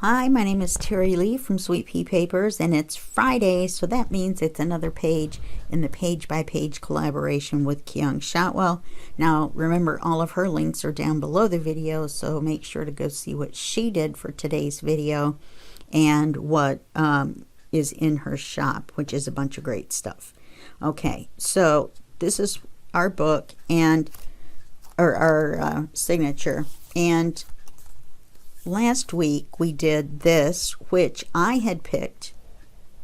Hi, my name is Terry Lee from Sweet Pea Papers, and it's Friday, so that means it's another page in the page-by-page collaboration with Kyung Shotwell. Now, remember, all of her links are down below the video, so make sure to go see what she did for today's video and what is in her shop, which is a bunch of great stuff. Okay, so this is our book and our signature, and last week we did this, which I had picked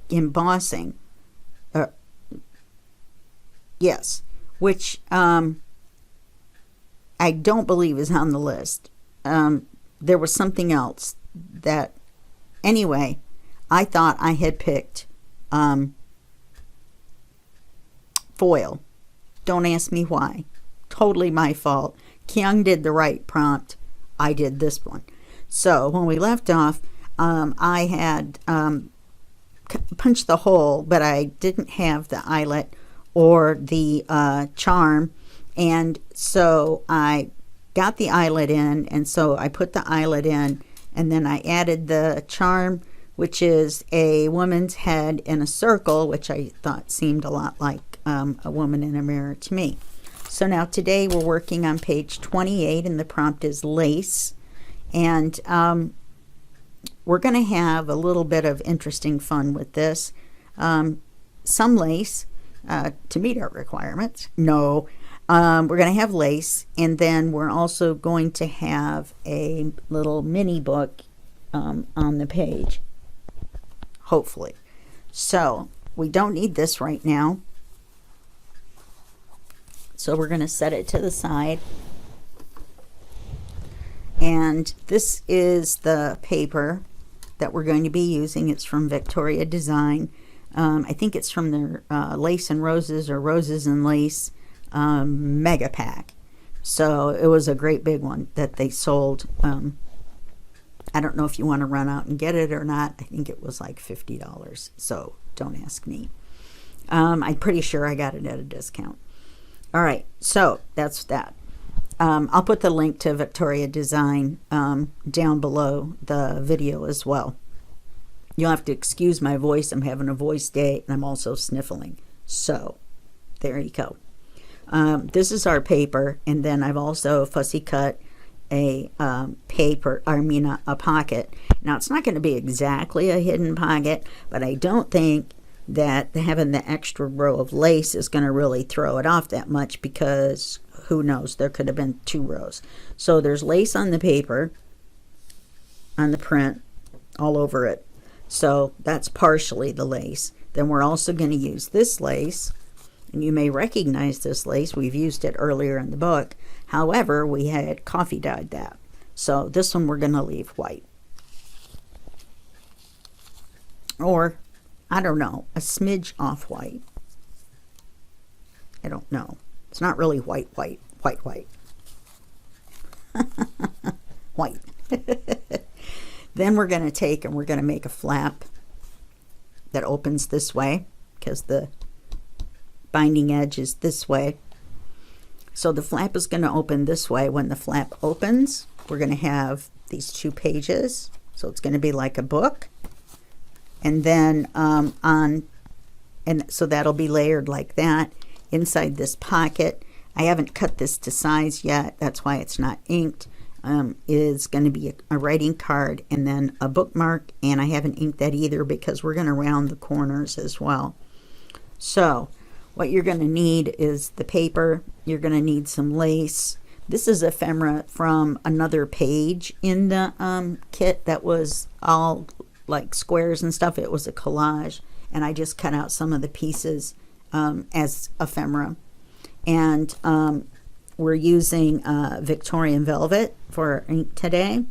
embossing. Yes, which I don't believe is on the list. There was something else that, anyway, I thought I had picked foil. Don't ask me why. Totally my fault. Kyung did the right prompt. I did this one. So when we left off, I had punched the hole, but I didn't have the eyelet or the charm, and so I got the eyelet in, and so I put the eyelet in, and then I added the charm, which is a woman's head in a circle, which I thought seemed a lot like a woman in a mirror to me. So now today we're working on page 28, and the prompt is lace. And we're going to have a little bit of interesting fun with this. Some lace to meet our requirements. No, we're going to have lace, and then we're also going to have a little mini book on the page, hopefully. So we don't need this right now. So we're going to set it to the side. And this is the paper that we're going to be using. It's from Victoria Design. I think it's from their Lace and Roses or Roses and Lace mega pack. So it was a great big one that they sold. I don't know if you want to run out and get it or not. I think it was like $50. So don't ask me. I'm pretty sure I got it at a discount. All right, so that's that. I'll put the link to Victoria Design down below the video as well. You'll have to excuse my voice. I'm having a voice day, and I'm also sniffling. So there you go. This is our paper, and then I've also fussy cut a a pocket. Now, it's not going to be exactly a hidden pocket, but I don't think that having the extra row of lace is going to really throw it off that much, because who knows, there could have been 2 rows. So there's lace on the paper, on the print, all over it. So that's partially the lace. Then we're also going to use this lace, and you may recognize this lace. We've used it earlier in the book. However, we had coffee dyed that. So this one we're going to leave white. Or, I don't know, a smidge off-white. I don't know. It's not really white. White. Then we're going to take and we're going to make a flap that opens this way, because the binding edge is this way. So the flap is going to open this way. When the flap opens, we're going to have these 2 pages. So it's going to be like a book. And then so that'll be layered like that. Inside this pocket, I haven't cut this to size yet, that's why it's not inked, is going to be a writing card and then a bookmark, and I haven't inked that either because we're going to round the corners as well. So what you're going to need is the paper. You're going to need some lace. This is ephemera from another page in the kit that was all like squares and stuff. It was a collage, and I just cut out some of the pieces as ephemera. And we're using Victorian Velvet for ink today,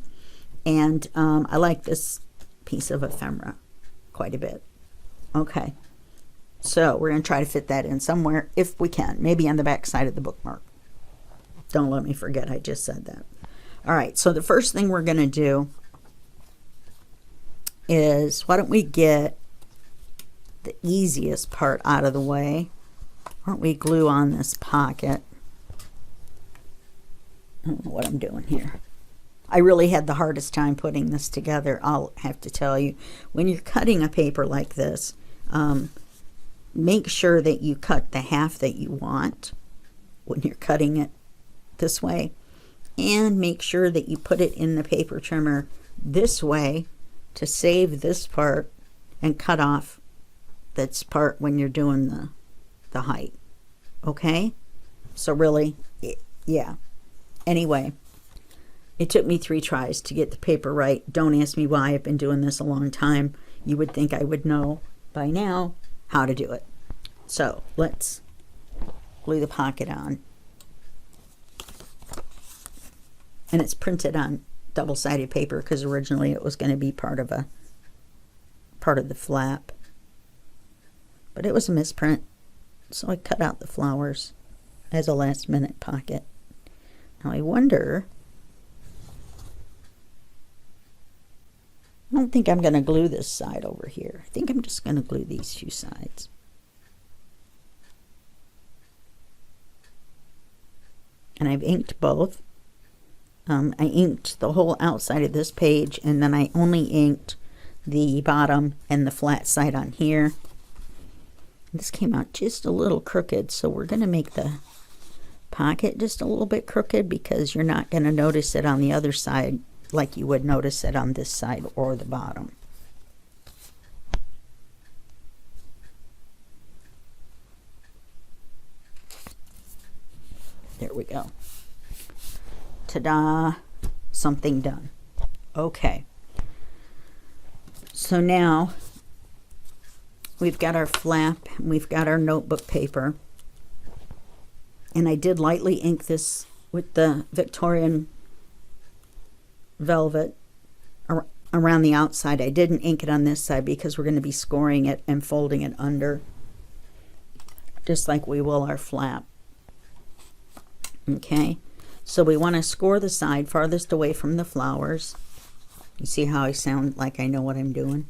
and I like this piece of ephemera quite a bit. Okay, so we're going to try to fit that in somewhere if we can, maybe on the back side of the bookmark. Don't let me forget I just said that. All right, so the first thing we're going to do is, why don't we get the easiest part out of the way? Why don't we glue on this pocket? I don't know what I'm doing here. I really had the hardest time putting this together, I'll have to tell you. When you're cutting a paper like this, make sure that you cut the half that you want when you're cutting it this way, and make sure that you put it in the paper trimmer this way to save this part and cut off this part when you're doing the height. Okay? So really, yeah. Anyway, it took me 3 tries to get the paper right. Don't ask me why. I've been doing this a long time. You would think I would know by now how to do it. So let's glue the pocket on. And it's printed on double-sided paper because originally it was going to be part of the flap. But it was a misprint, so I cut out the flowers as a last-minute pocket. Now I wonder, I don't think I'm going to glue this side over here. I think I'm just going to glue these 2 sides. And I've inked both. I inked the whole outside of this page, and then I only inked the bottom and the flat side on here. This came out just a little crooked, so we're going to make the pocket just a little bit crooked because you're not going to notice it on the other side like you would notice it on this side or the bottom. There we go. Ta-da! Something done. Okay. So now we've got our flap, and we've got our notebook paper. And I did lightly ink this with the Victorian velvet around the outside. I didn't ink it on this side because we're going to be scoring it and folding it under, just like we will our flap. Okay, so we want to score the side farthest away from the flowers. You see how I sound like I know what I'm doing?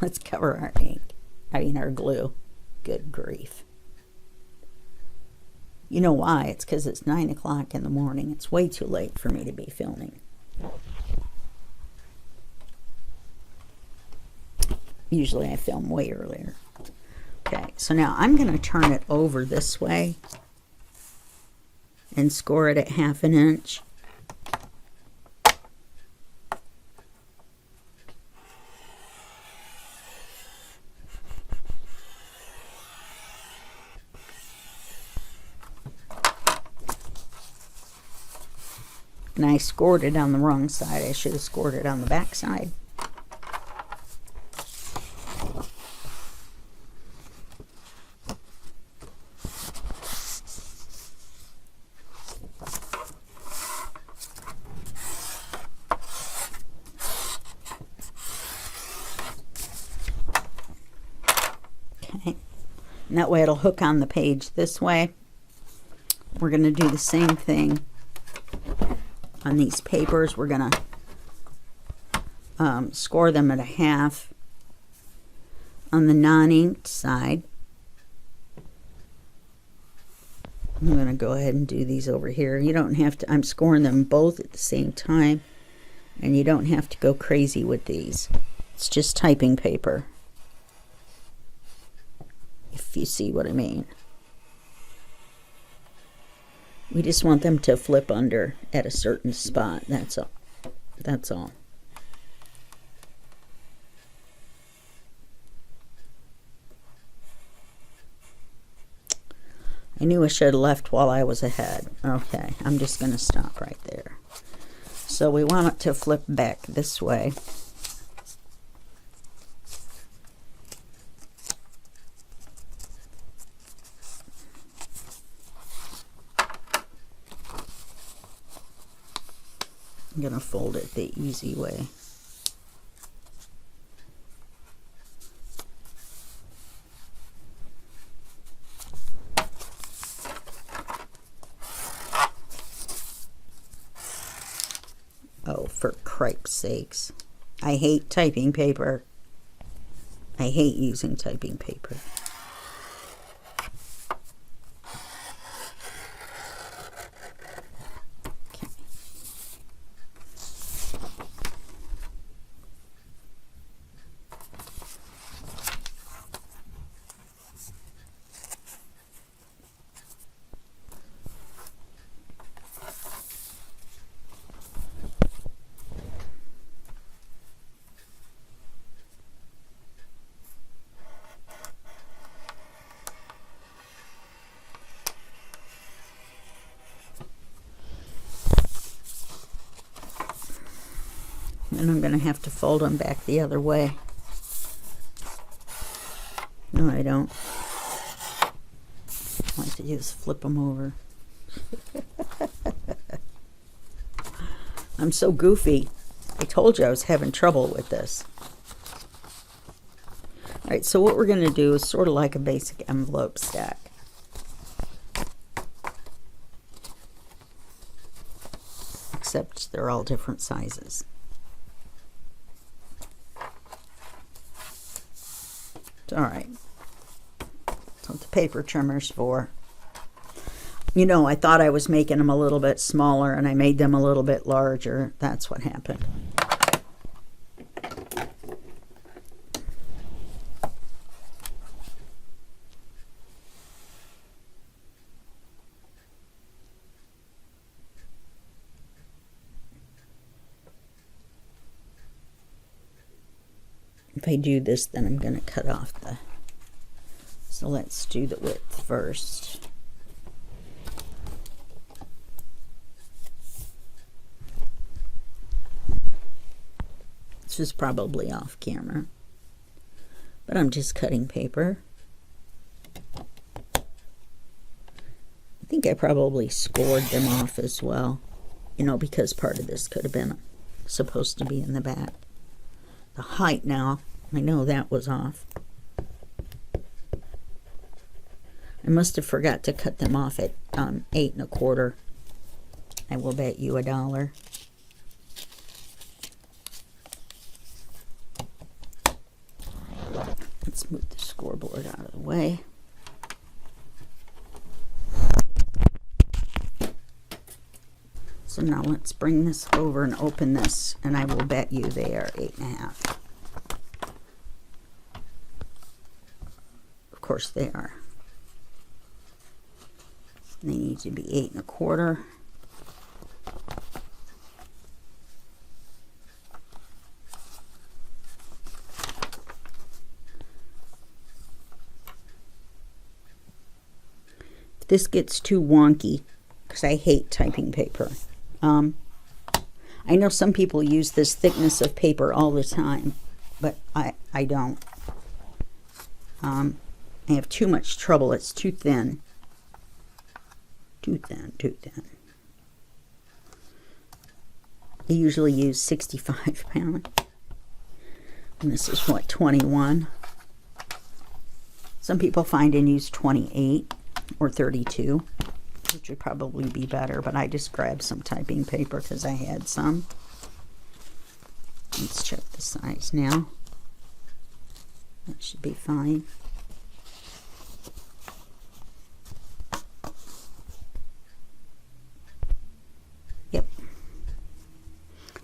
Let's cover our ink. Our glue. Good grief. You know why? It's because it's 9 o'clock in the morning. It's way too late for me to be filming. Usually I film way earlier. Okay, so now I'm going to turn it over this way and score it at 1/2 inch. And I scored it on the wrong side. I should have scored it on the back side. Okay. And that way it'll hook on the page this way. We're going to do the same thing on these papers. We're going to score them at 1/2 on the non-inked side. I'm going to go ahead and do these over here. You don't have to, I'm scoring them both at the same time, and you don't have to go crazy with these. It's just typing paper, if you see what I mean. We just want them to flip under at a certain spot. That's all. That's all. I knew I should have left while I was ahead. Okay, I'm just going to stop right there. So we want it to flip back this way. I'm going to fold it the easy way. Oh, for cripe's sakes. I hate typing paper. I hate using typing paper. And I'm going to have to fold them back the other way. No, I don't. All I have to do is flip them over. I'm so goofy. I told you I was having trouble with this. All right, so what we're going to do is sort of like a basic envelope stack. Except they're all different sizes. All right. That's what the paper trimmer's for. You know, I thought I was making them a little bit smaller and I made them a little bit larger. That's what happened. If I do this, then I'm going to cut off the... So let's do the width first. This is probably off camera, but I'm just cutting paper. I think I probably scored them off as well, you know, because part of this could have been supposed to be in the back. The height now, I know that was off. I must have forgot to cut them off at 8 1/4. I will bet you $1. Let's move the scoreboard out of the way. So now let's bring this over and open this, and I will bet you they are 8 1/2. Of course they are. They need to be 8 1/4. If this gets too wonky, because I hate typing paper. I know some people use this thickness of paper all the time, but I don't. I have too much trouble. It's too thin. Too thin, too thin. I usually use 65 pound. And this is what, 21? Some people find and use 28 or 32, which would probably be better, but I just grabbed some typing paper because I had some. Let's check the size now. That should be fine. Yep.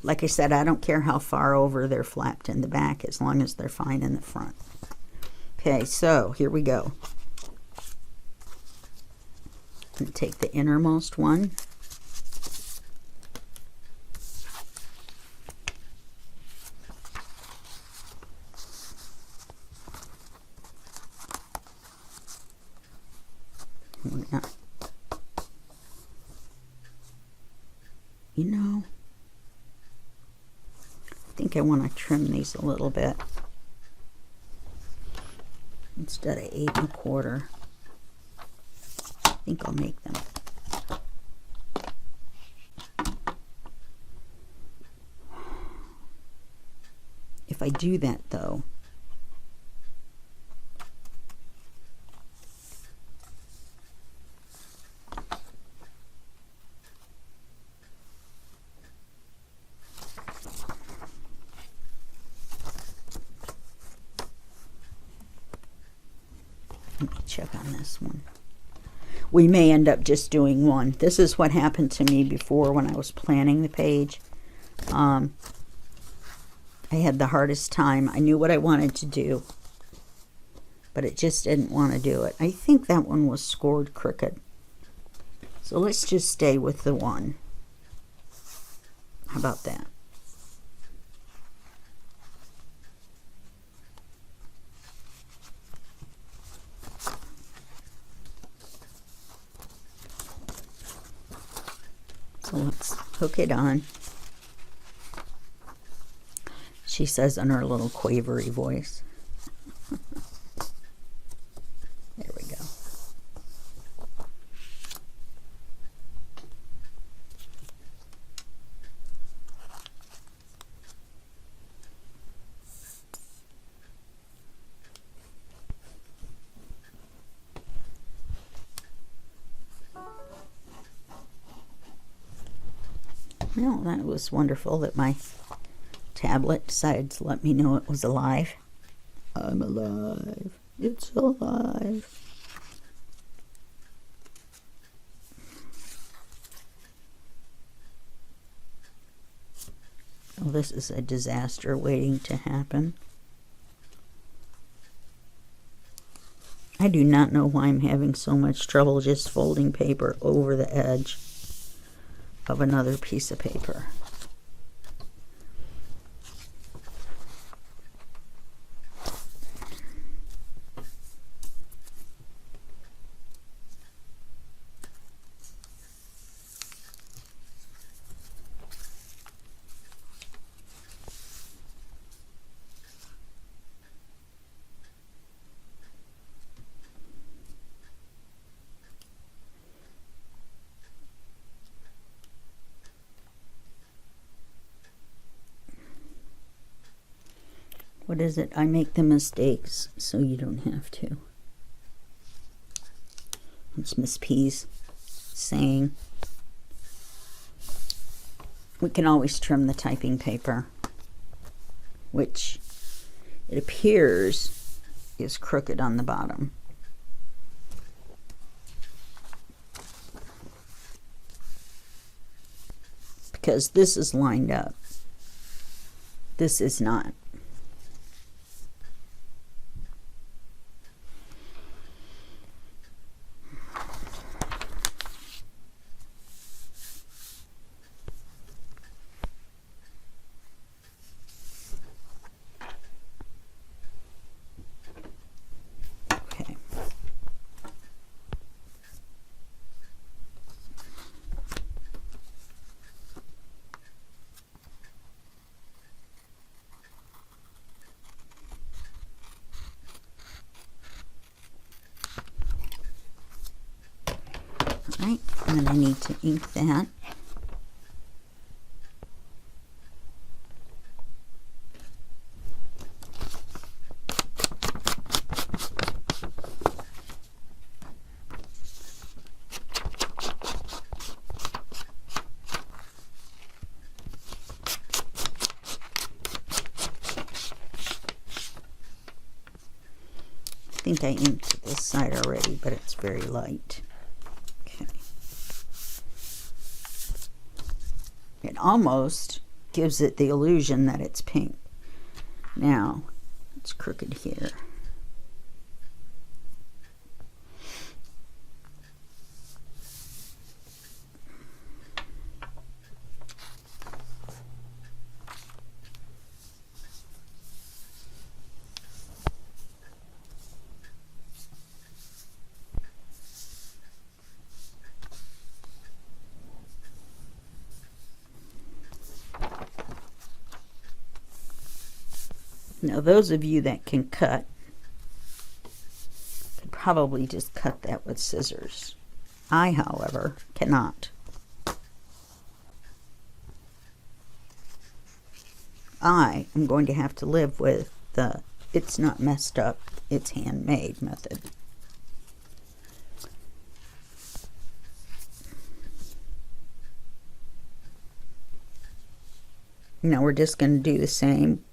Like I said, I don't care how far over they're flapped in the back as long as they're fine in the front. Okay, so here we go. I'm going to take the innermost one. You know, I think I want to trim these a little bit instead of 8 1/4. I think I'll make them. If I do that though, let me check on this one. We may end up just doing one. This is what happened to me before when I was planning the page. I had the hardest time. I knew what I wanted to do, but it just didn't want to do it. I think that one was scored crooked. So let's just stay with the one. How about that? So let's hook it on. she says in her little quavery voice. There we go. Well, that was wonderful that my tablet decided to let me know it was alive. I'm alive. It's alive. Oh, this is a disaster waiting to happen. I do not know why I'm having so much trouble just folding paper over the edge of another piece of paper. What is it? I make the mistakes so you don't have to. It's Miss P's saying. We can always trim the typing paper, which it appears is crooked on the bottom. Because this is lined up. This is not. Right, and then I need to ink that. I think I inked this side already, but it's very light. It almost gives it the illusion that it's pink. Now, it's crooked here. Now, those of you that can cut could probably just cut that with scissors. I, however, cannot. I am going to have to live with the it's not messed up, it's handmade method. Now we're just going to do the same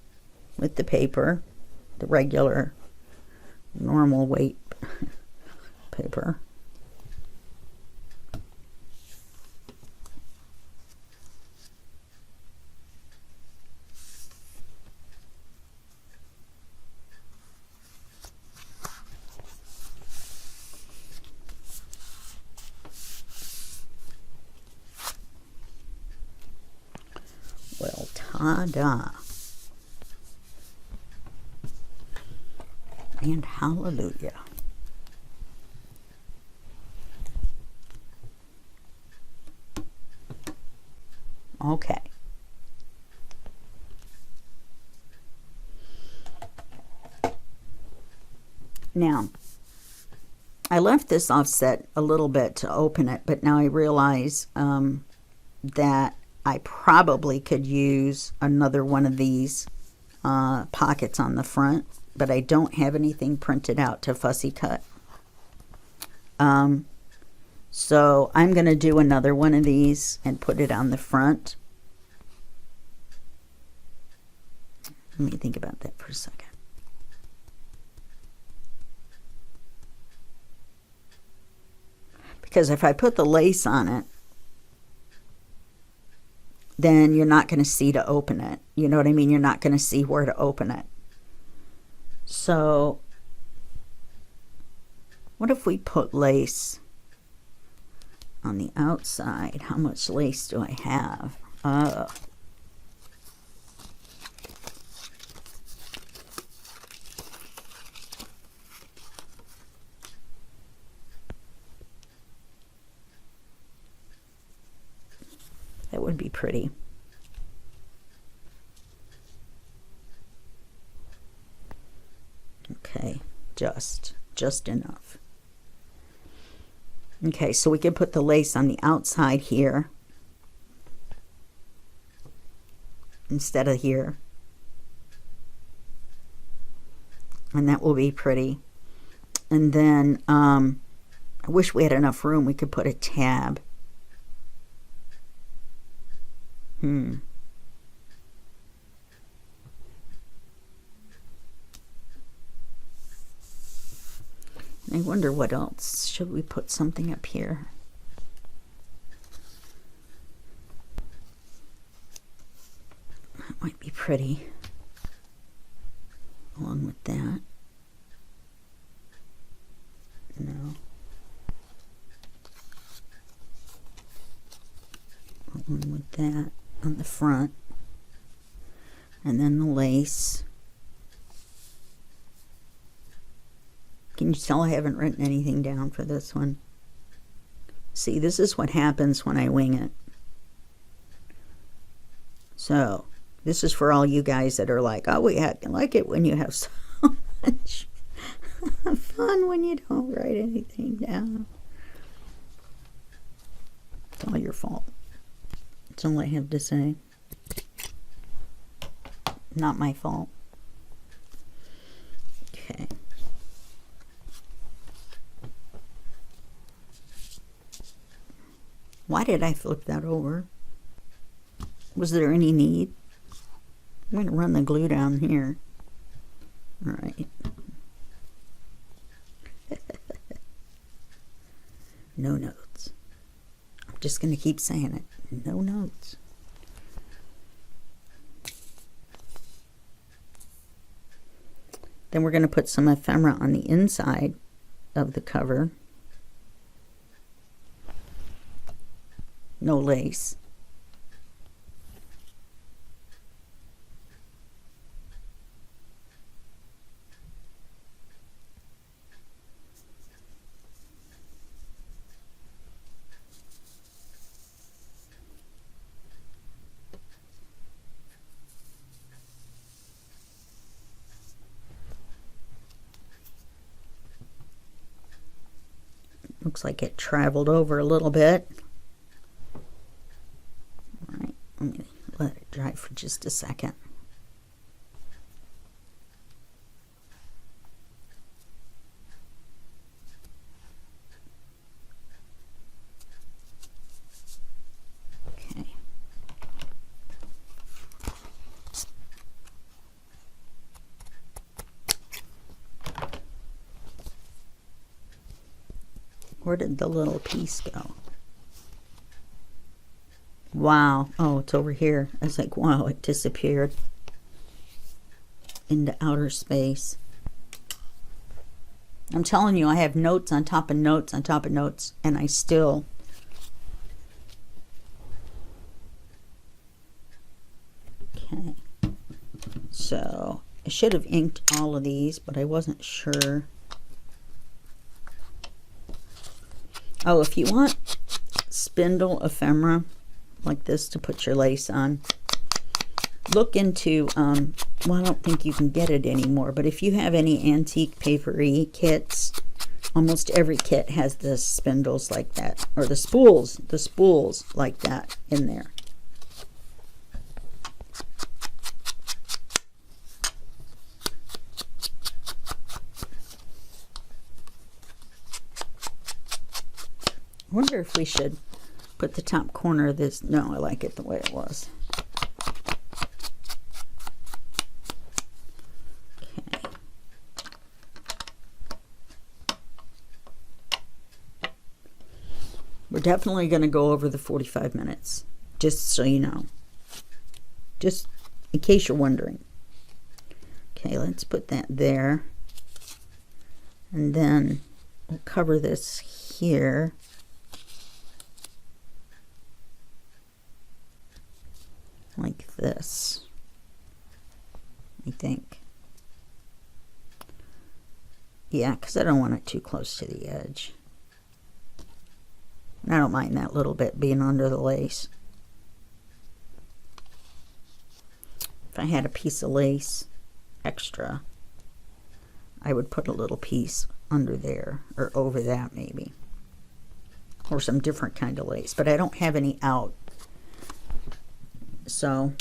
with the paper, the regular, normal weight paper. Well, ta-da. And hallelujah. Okay. Now, I left this offset a little bit to open it, but now I realize that I probably could use another one of these pockets on the front, but I don't have anything printed out to fussy cut. So I'm going to do another one of these and put it on the front. Let me think about that for a second. Because if I put the lace on it, then you're not going to see to open it. You know what I mean? You're not going to see where to open it. So what if we put lace on the outside? How much lace do I have? That would be pretty. Okay, just enough. Okay, so we can put the lace on the outside here instead of here. And that will be pretty. And then I wish we had enough room. We could put a tab. I wonder what else. Should we put something up here? That might be pretty. Along with that. No. Along with that on the front. And then the lace. Can you tell I haven't written anything down for this one? See, this is what happens when I wing it. So, this is for all you guys that are like, oh, I like it when you have so much fun when you don't write anything down. It's all your fault. That's all I have to say. Not my fault. Okay. Why did I flip that over? Was there any need? I'm going to run the glue down here. All right. No notes. I'm just going to keep saying it. No notes. Then we're going to put some ephemera on the inside of the cover. No lace. Looks like it traveled over a little bit. Alright, I'm going to let it dry for just a second. Okay. Where did the little piece go? Wow. Oh, it's over here. I was like, wow, it disappeared into outer space. I'm telling you, I have notes on top of notes on top of notes, and I still... Okay. So, I should have inked all of these, but I wasn't sure. Oh, if you want spindle ephemera like this to put your lace on, look into well, I don't think you can get it anymore, but if you have any antique papery kits, almost every kit has the spindles like that, or the spools like that in there. I wonder if we should put the top corner of this. No, I like it the way it was. Okay. We're definitely going to go over the 45 minutes, just so you know. Just in case you're wondering. Okay, let's put that there. And then we'll cover this here. Like this, I think. Yeah, because I don't want it too close to the edge. And I don't mind that little bit being under the lace. If I had a piece of lace extra, I would put a little piece under there, or over that maybe. Or some different kind of lace, but I don't have any out. So,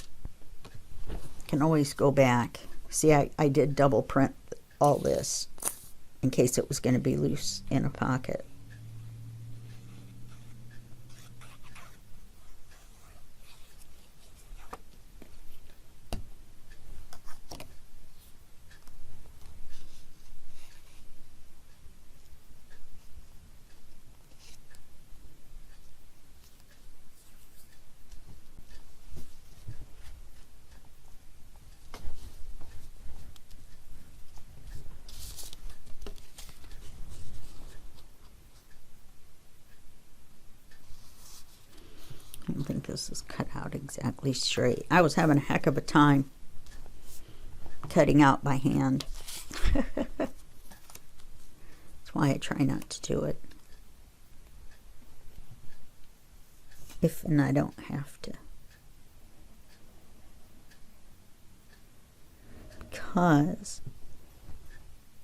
can always go back. See, I did double print all this in case it was going to be loose in a pocket. I don't think this is cut out exactly straight. I was having a heck of a time cutting out by hand. That's why I try not to do it. And I don't have to. Because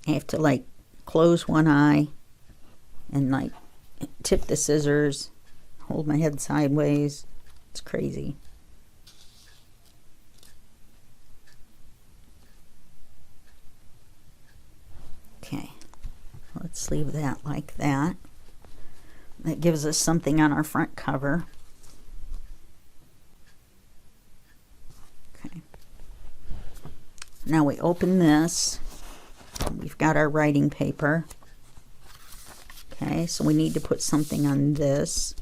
I have to like close one eye and like tip the scissors, hold my head sideways. It's crazy. Okay, let's leave that like that. That gives us something on our front cover. Okay. Now we open this. We've got our writing paper. Okay, so we need to put something on this.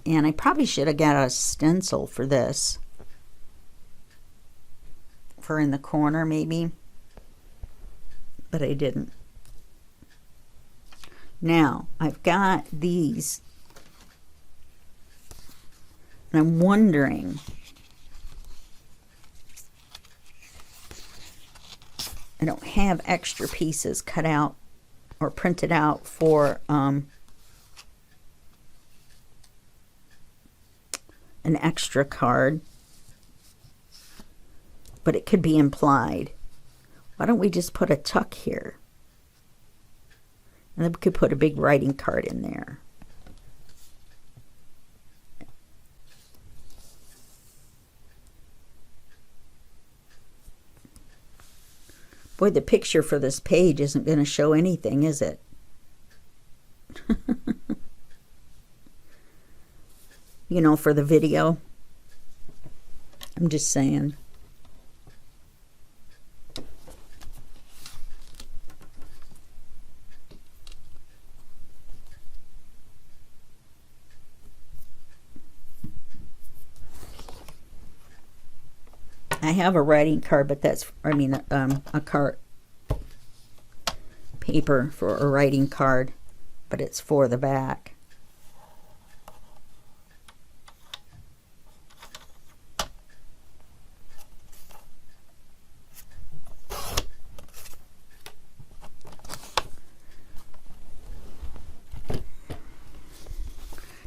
And I probably should have got a stencil for this. For in the corner maybe. But I didn't. Now, I've got these. And I'm wondering. I don't have extra pieces cut out or printed out for an extra card, but it could be implied. Why don't we just put a tuck here, and then we could put a big writing card in there. Boy, the picture for this page isn't going to show anything, is it? You know, for the video. I'm just saying. I have a writing card, but that's, I mean, a card paper for a writing card, but it's for the back.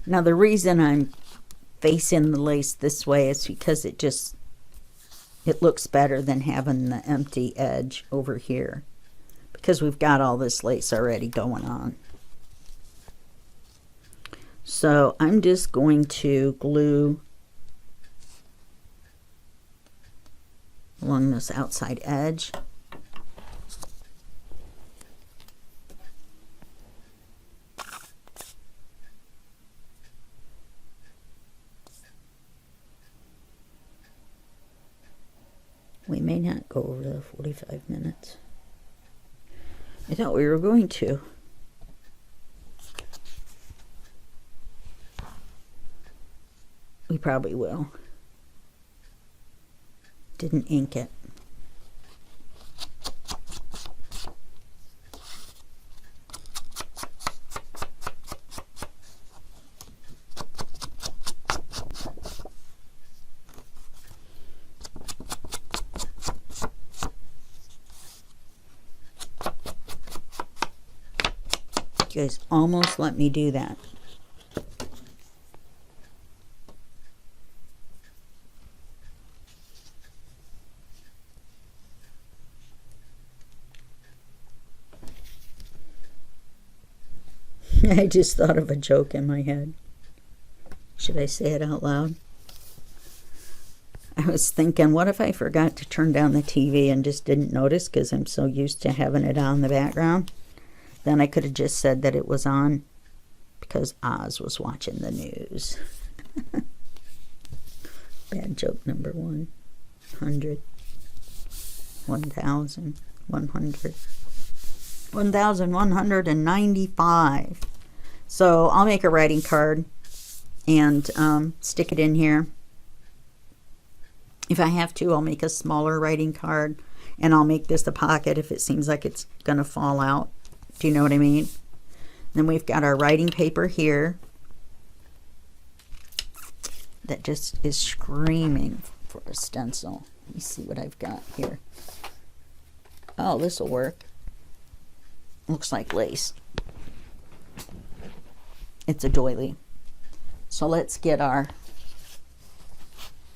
Now the reason I'm facing the lace this way is because it just it looks better than having the empty edge over here, because we've got all this lace already going on. So I'm just going to glue along this outside edge. We may not go over the 45 minutes. I thought we were going to. We probably will. Didn't ink it. You guys almost let me do that. I just thought of a joke in my head. Should I say it out loud? I was thinking, what if I forgot to turn down the TV and just didn't notice because I'm so used to having it on in the background? Then I could have just said that it was on because Oz was watching the news. Bad joke number 100. 1,000. 100. 1,195. So I'll make a writing card and stick it in here. If I have to, I'll make a smaller writing card, and I'll make this a pocket if it seems like it's going to fall out. Do you know what I mean? Then we've got our writing paper here that just is screaming for a stencil. Let me see what I've got here. Oh, this will work. Looks like lace. It's a doily. So let's get our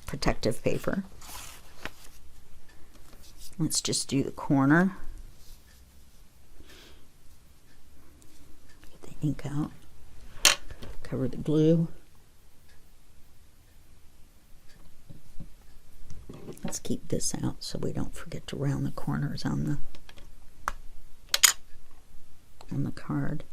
protective paper. Let's just do the corner. Get the ink out. Cover the glue. Let's keep this out so we don't forget to round the corners on the card.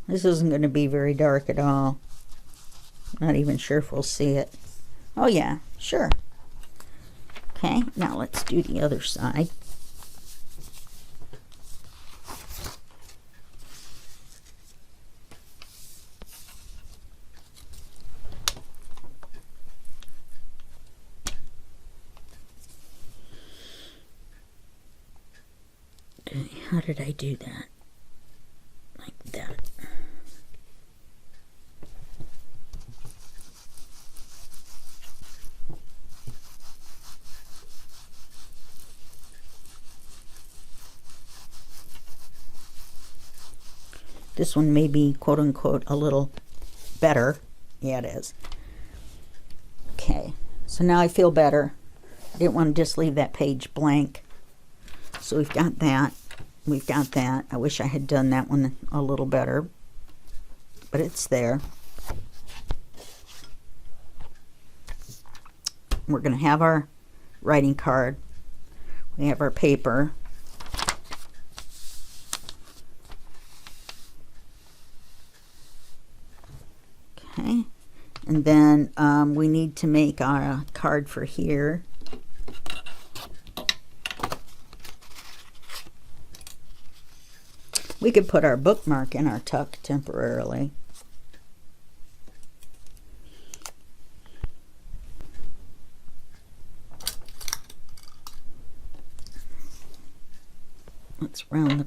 This isn't going to be very dark at all. Not even sure if we'll see it. Oh yeah, sure. Okay, now let's do the other side. Okay, how did I do that? Like that. This one may be, quote unquote, a little better. Yeah, it is. Okay, so now I feel better. I didn't want to just leave that page blank. So we've got that. We've got that. I wish I had done that one a little better, but it's there. We're going to have our writing card. We have our paper. Okay, and then we need to make our card for here. We could put our bookmark in our tuck temporarily.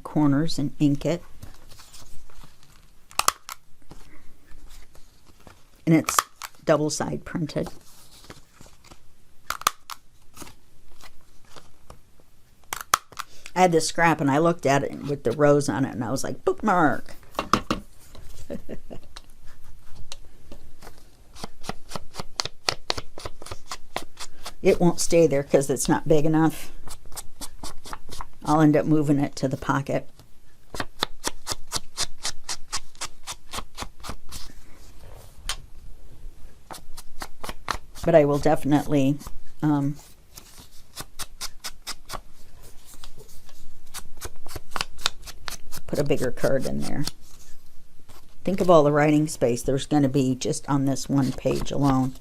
corners and ink it. And it's double side printed. I had this scrap and I looked at it with the rose on it and I was like, bookmark. It won't stay there because it's not big enough. I'll end up moving it to the pocket. But I will definitely put a bigger card in there. Think of all the writing space there's going to be just on this one page alone.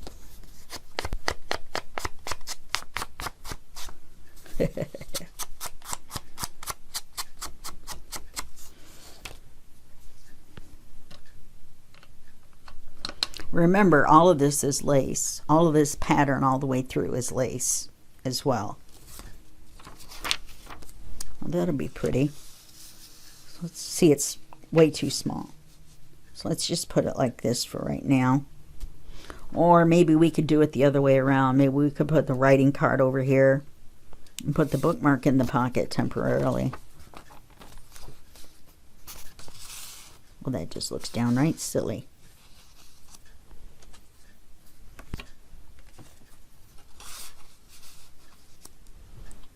Remember, all of this is lace. All of this pattern all the way through is lace as well. Well, that'll be pretty. So let's see, it's way too small. So let's just put it like this for right now. Or maybe we could do it the other way around. Maybe we could put the writing card over here and put the bookmark in the pocket temporarily. Well, that just looks downright silly.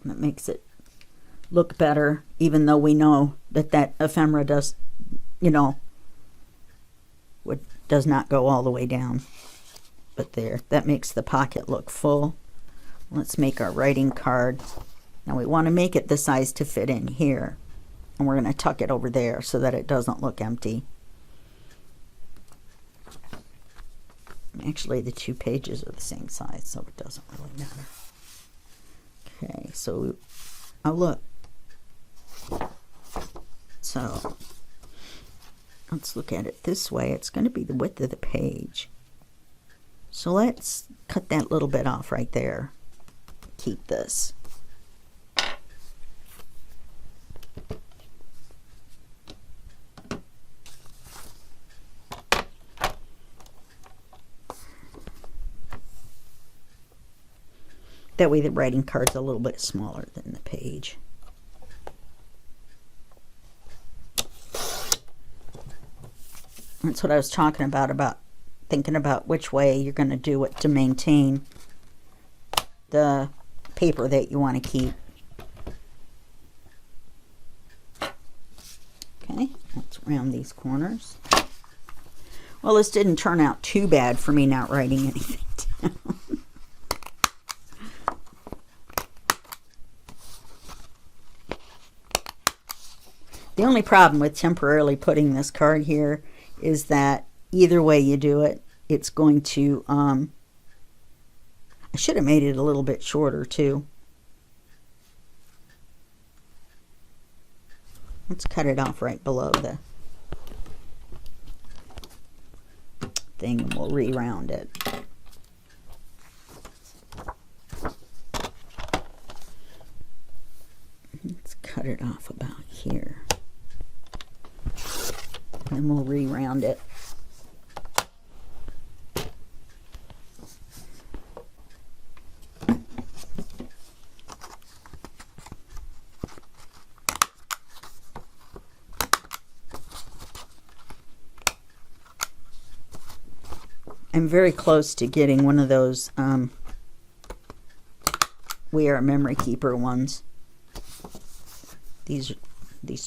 That makes it look better, even though we know that that ephemera does, you know, does not go all the way down. But there, that makes the pocket look full. Let's make our writing card. Now we want to make it the size to fit in here. And we're going to tuck it over there so that it doesn't look empty. Actually, the two pages are the same size, so it doesn't really matter. Okay, so, oh look. So, let's look at it this way. It's going to be the width of the page. So let's cut that little bit off right there. Keep this. That way the writing card's a little bit smaller than the page. That's what I was talking about thinking about which way you're going to do it to maintain the paper that you want to keep. Okay, let's round these corners. Well, this didn't turn out too bad for me not writing anything down. The only problem with temporarily putting this card here is that either way you do it, it's going to, I should have made it a little bit shorter too. Let's cut it off right below the thing and we'll re-round it. Let's cut it off about here. And we'll re-round it. I'm very close to getting one of those We Are a Memory Keeper ones. These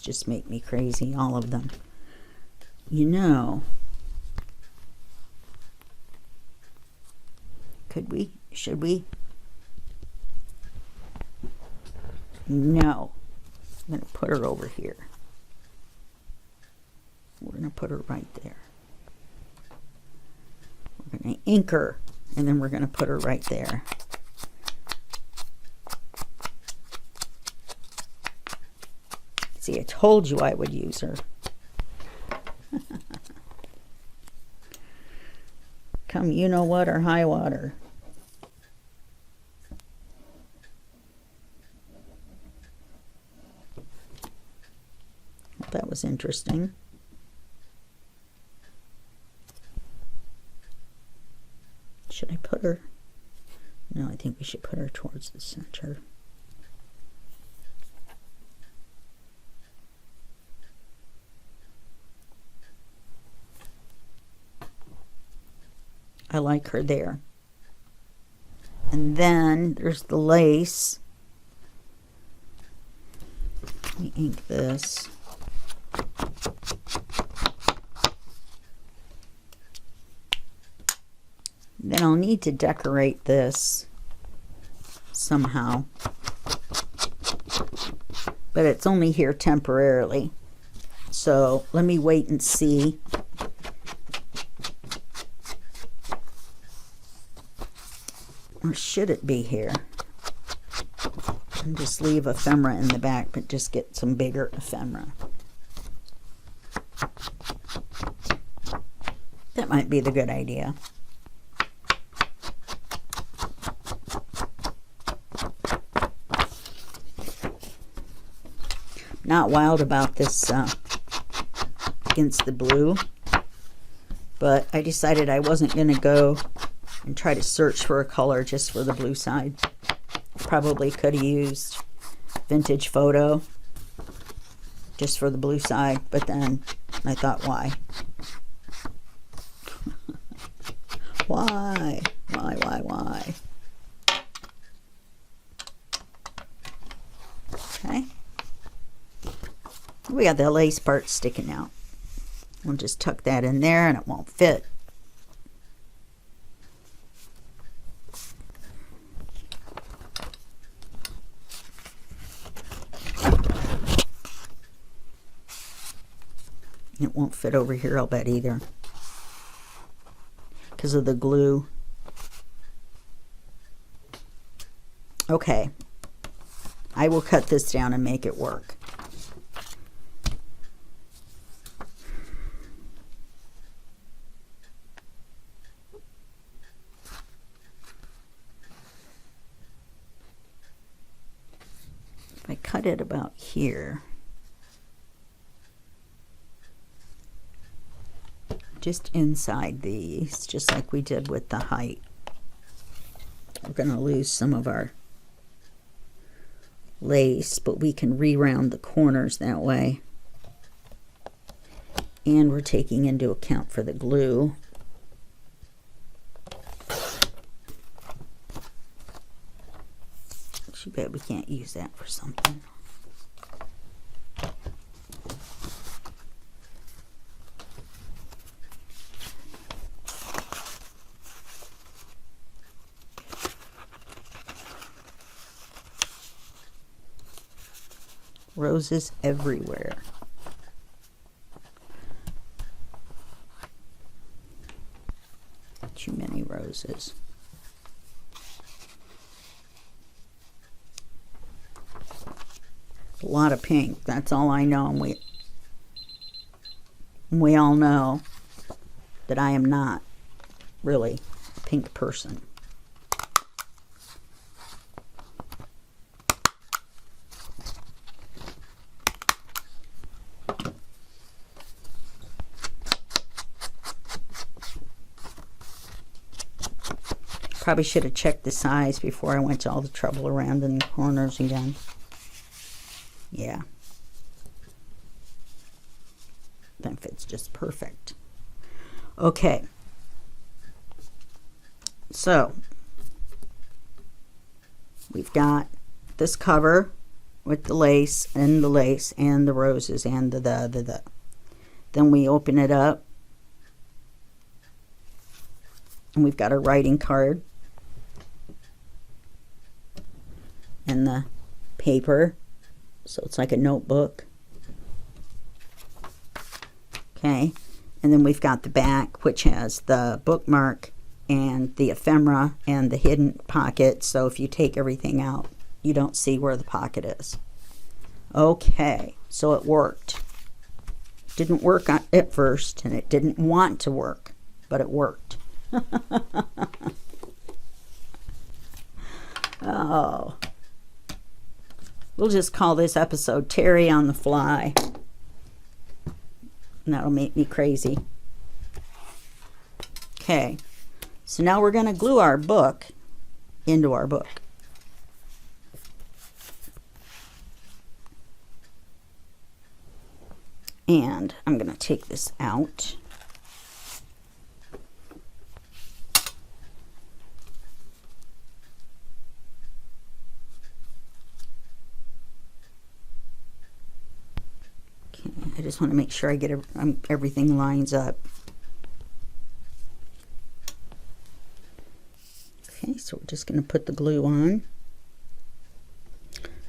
just make me crazy, all of them. You know, could we? Should we? No. I'm going to put her over here. We're going to put her right there. We're going to ink her, and then we're going to put her right there. See, I told you I would use her. Come, you know what, or high water. that was interesting. Should I put her? No, I think we should put her towards the center. I like her there. And then there's the lace. Let me ink this. Then I'll need to decorate this somehow. But it's only here temporarily. So let me wait and see. Or should it be here? And just leave ephemera in the back, but just get some bigger ephemera. That might be the good idea. Not wild about this against the blue, but I decided I wasn't going to go and try to search for a color just for the blue side. Probably could have used Vintage Photo just for the blue side, but then I thought, why? Why? Why? Okay. We got the lace part sticking out. We'll just tuck that in there and it won't fit. It won't fit over here, I'll bet, either, because of the glue. Okay. I will cut this down and make it work. If I cut it about here, just inside these, just like we did with the height. We're going to lose some of our lace, but we can re-round the corners that way. And we're taking into account for the glue. Too bad we can't use that for something. Roses everywhere. Too many roses. A lot of pink. That's all I know. And we all know that I am not really a pink person. Probably should have checked the size before I went to all the trouble around in the corners again. Yeah. That fits just perfect. Okay. So, we've got this cover with the lace and the roses and the. Then we open it up. And we've got a writing card. And the paper, so it's like a notebook. Okay, and then we've got the back, which has the bookmark and the ephemera and the hidden pocket, so if you take everything out, you don't see where the pocket is. Okay, so it worked. Didn't work at first, and it didn't want to work, but it worked. Oh. We'll just call this episode Terry on the Fly. and that'll make me crazy. Okay, so now we're going to glue our book into our book. And I'm going to take this out. Okay, I just want to make sure I get everything lines up. Okay, so we're just going to put the glue on.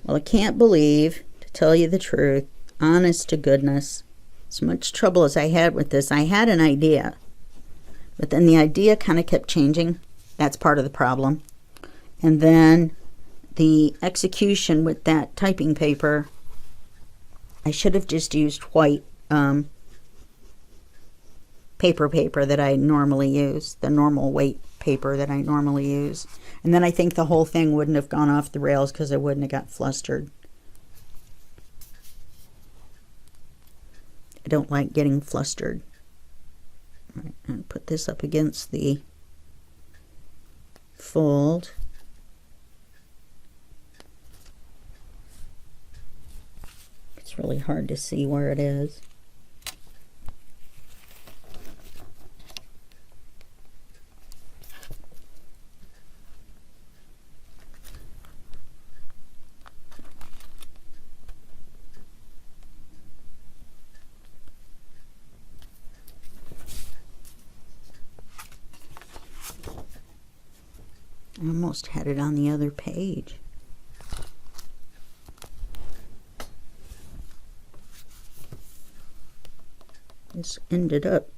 Well, I can't believe, to tell you the truth, honest to goodness, as much trouble as I had with this, I had an idea, but then the idea kind of kept changing. That's part of the problem. And then the execution with that typing paper, I should have just used white paper that I normally use, the normal weight paper that I normally use. And then I think the whole thing wouldn't have gone off the rails because I wouldn't have got flustered. I don't like getting flustered. All right, and put this up against the fold. It's really hard to see where it is. I almost had it on the other page. This ended up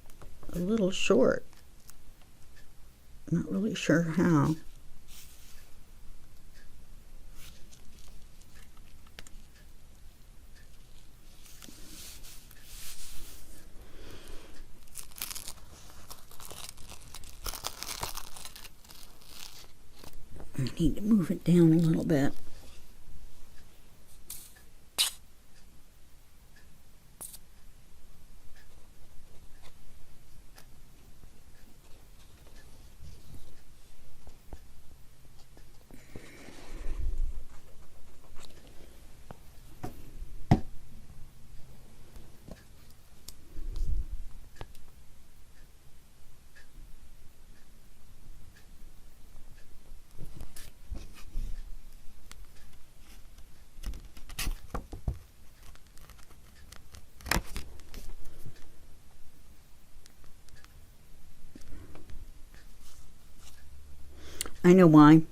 a little short. Not really sure how. I need to move it down a little bit. I know why.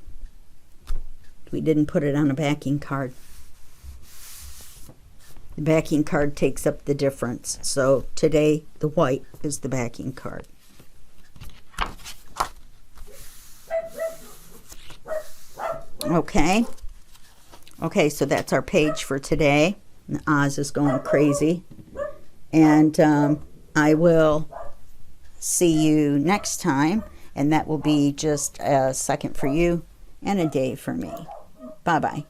We didn't put it on a backing card. The backing card takes up the difference. So today the white is the backing card. Okay. Okay, so that's our page for today. And Oz is going crazy. And I will see you next time. And that will be just a second for you and a day for me. Bye-bye.